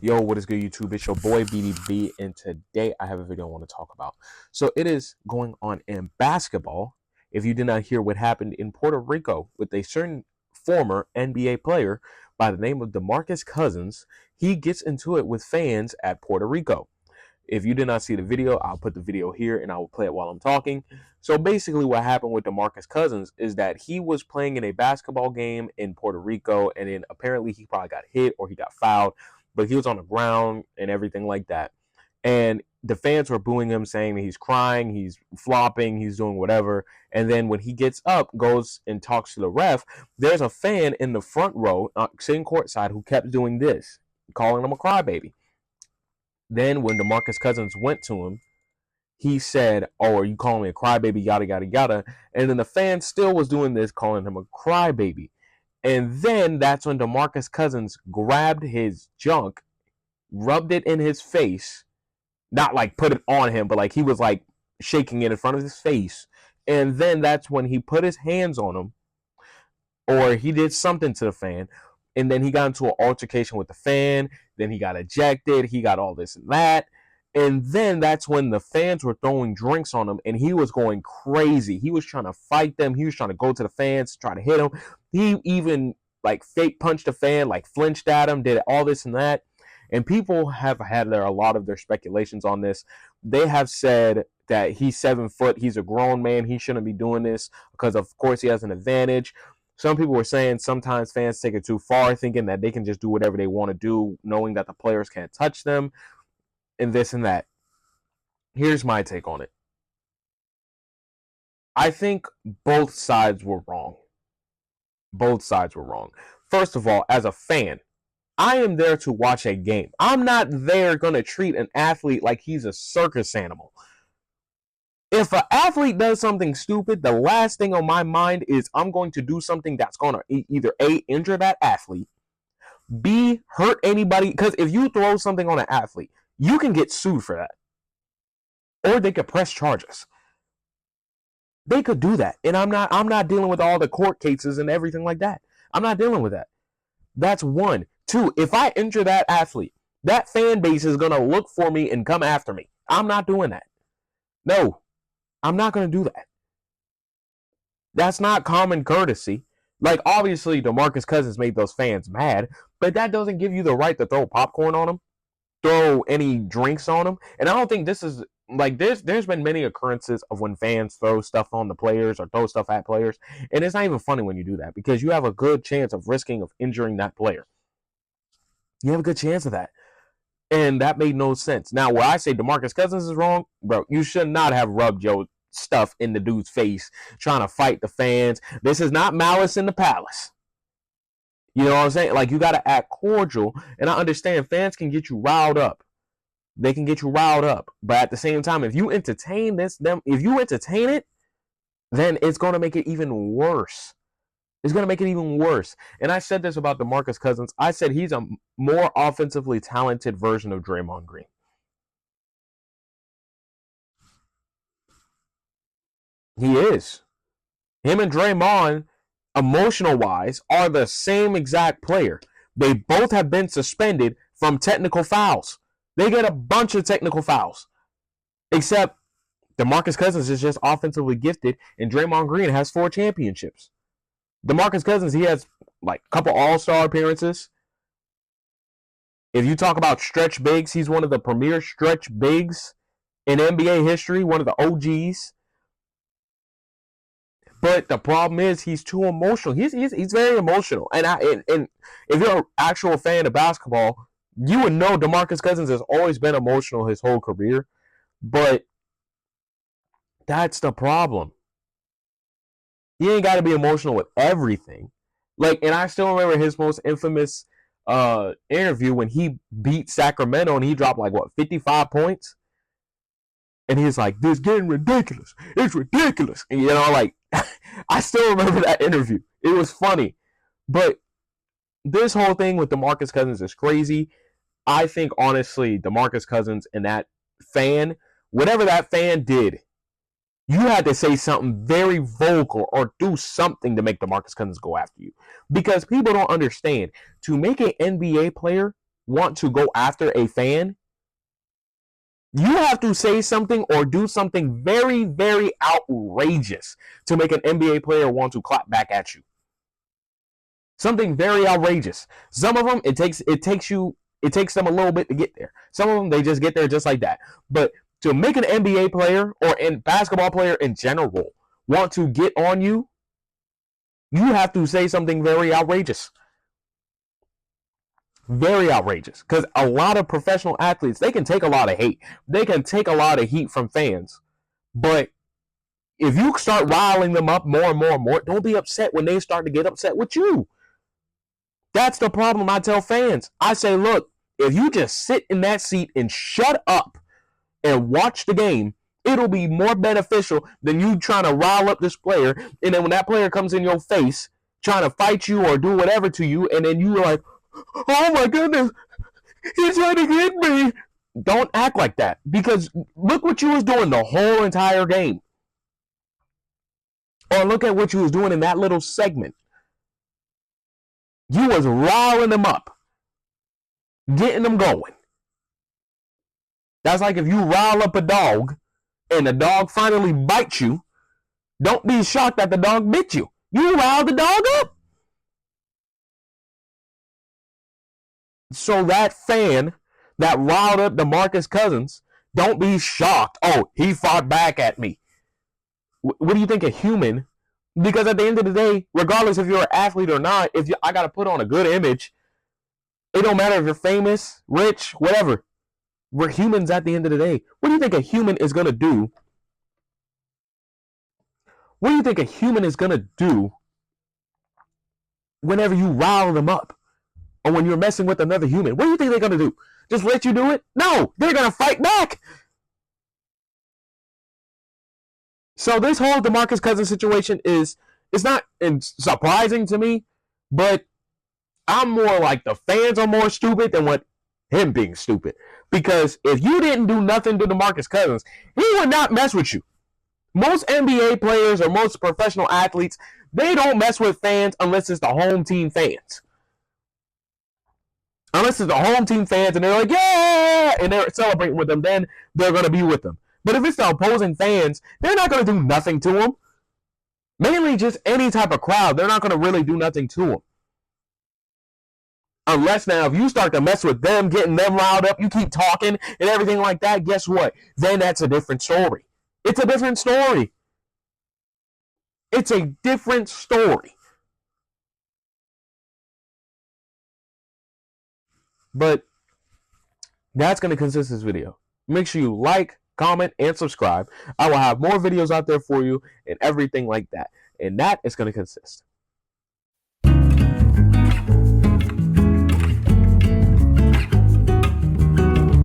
Yo, what is good, YouTube? It's your boy BDB, and today I have a video I want to talk about. So it is going on in basketball. If you did not hear what happened in Puerto Rico with a certain former NBA player by the name of Demarcus Cousins, he gets into it with fans at Puerto Rico. If you did not see the video, I'll put the video here and I will play it while I'm talking. So basically what happened with Demarcus Cousins is that he was playing in a basketball game in Puerto Rico, and then apparently he probably got hit or he got fouled, but he was on the ground and everything like that. And the fans were booing him, saying that he's crying, he's flopping, he's doing whatever. And then when he gets up, goes and talks to the ref, there's a fan in the front row, sitting courtside, who kept doing this, calling him a crybaby. Then when Demarcus Cousins went to him, he said, "Oh, are you calling me a crybaby, yada, yada, yada." And then the fan still was doing this, calling him a crybaby. And then that's when Demarcus Cousins grabbed his junk, rubbed it in his face, not like put it on him, but like he was like shaking it in front of his face. And then that's when he put his hands on him, or he did something to the fan. And then he got into an altercation with the fan. Then he got ejected. He got all this and that. And then that's when the fans were throwing drinks on him, and he was going crazy. He was trying to fight them. He was trying to go to the fans, try to hit them. He even like fake punched a fan, like flinched at him, did all this and that. And people have had a lot of their speculations on this. They have said that he's 7 foot. He's a grown man. He shouldn't be doing this because, of course, he has an advantage. Some people were saying sometimes fans take it too far, thinking that they can just do whatever they want to do, knowing that the players can't touch them, and this and that. Here's my take on it. I think both sides were wrong. Both sides were wrong. First of all, as a fan, I am there to watch a game. I'm not there going to treat an athlete like he's a circus animal. If an athlete does something stupid, the last thing on my mind is I'm going to do something that's going to either A, injure that athlete, B, hurt anybody. Because if you throw something on an athlete, you can get sued for that. Or they could press charges. They could do that. And I'm not dealing with all the court cases and everything like that. I'm not dealing with that. That's one. Two, if I injure that athlete, that fan base is going to look for me and come after me. I'm not doing that. No. I'm not going to do that. That's not common courtesy. Like, obviously, Demarcus Cousins made those fans mad, but that doesn't give you the right to throw popcorn on them, throw any drinks on them. And I don't think this is, like, there's been many occurrences of when fans throw stuff on the players or throw stuff at players, and it's not even funny when you do that because you have a good chance of risking of injuring that player. You have a good chance of that. And that made no sense. Now, where I say Demarcus Cousins is wrong, bro, you should not have rubbed your stuff in the dude's face trying to fight the fans. This is not Malice in the Palace. You know what I'm saying? Like, you got to act cordial. And I understand fans can get you riled up. They can get you riled up. But at the same time, if you entertain if you entertain it, then it's going to make it even worse. It's going to make it even worse. And I said this about Demarcus Cousins. I said he's a more offensively talented version of Draymond Green. He is. Him and Draymond, emotional-wise, are the same exact player. They both have been suspended from technical fouls. They get a bunch of technical fouls. Except Demarcus Cousins is just offensively gifted, and Draymond Green has 4 championships. Demarcus Cousins, he has like a couple all-star appearances. If you talk about stretch bigs, he's one of the premier stretch bigs in NBA history, one of the OGs. But the problem is he's too emotional. He's very emotional. And if you're an actual fan of basketball, you would know Demarcus Cousins has always been emotional his whole career. But that's the problem. He ain't got to be emotional with everything. Like, and I still remember his most infamous interview when he beat Sacramento and he dropped like, 55 points? And he's like, "This is getting ridiculous. It's ridiculous." And, you know, like, I still remember that interview. It was funny. But this whole thing with Demarcus Cousins is crazy. I think, honestly, Demarcus Cousins and that fan, whatever that fan did, you had to say something very vocal or do something to make Demarcus Cousins go after you. Because people don't understand. To make an NBA player want to go after a fan, you have to say something or do something very, very outrageous to make an NBA player want to clap back at you. Something very outrageous. Some of them, it takes them a little bit to get there. Some of them, they just get there just like that. But to make an NBA player or a basketball player in general want to get on you, you have to say something very outrageous. Very outrageous. Because a lot of professional athletes, they can take a lot of hate. They can take a lot of heat from fans. But if you start riling them up more and more and more, don't be upset when they start to get upset with you. That's the problem. I tell fans. I say, look, if you just sit in that seat and shut up and watch the game, it'll be more beneficial than you trying to rile up this player. And then when that player comes in your face, trying to fight you or do whatever to you, and then you're like, oh my goodness, he's trying to get me. Don't act like that. Because look what you was doing the whole entire game. Or look at what you was doing in that little segment. You was riling them up, getting them going. That's like if you rile up a dog and the dog finally bites you, don't be shocked that the dog bit you. You riled the dog up. So that fan that riled up Demarcus Cousins, don't be shocked. Oh, he fought back at me. What do you think a human? Because at the end of the day, regardless if you're an athlete or not, I got to put on a good image. It don't matter if you're famous, rich, whatever. We're humans at the end of the day. What do you think a human is going to do? What do you think a human is going to do whenever you rile them up? Or when you're messing with another human? What do you think they're going to do? Just let you do it? No, they're going to fight back. So this whole Demarcus Cousins situation it's not surprising to me, but I'm more like the fans are more stupid than what him being stupid. Because if you didn't do nothing to Demarcus Cousins, he would not mess with you. Most NBA players or most professional athletes, they don't mess with fans unless it's the home team fans. Unless it's the home team fans and they're like, yeah, and they're celebrating with them, then they're going to be with them. But if it's the opposing fans, they're not going to do nothing to them. Mainly just any type of crowd, they're not going to really do nothing to them. Unless now, if you start to mess with them, getting them riled up, you keep talking and everything like that, guess what? Then that's a different story. It's a different story. It's a different story. But that's going to consist this video. Make sure you like, comment, and subscribe. I will have more videos out there for you and everything like that. And that is going to consist.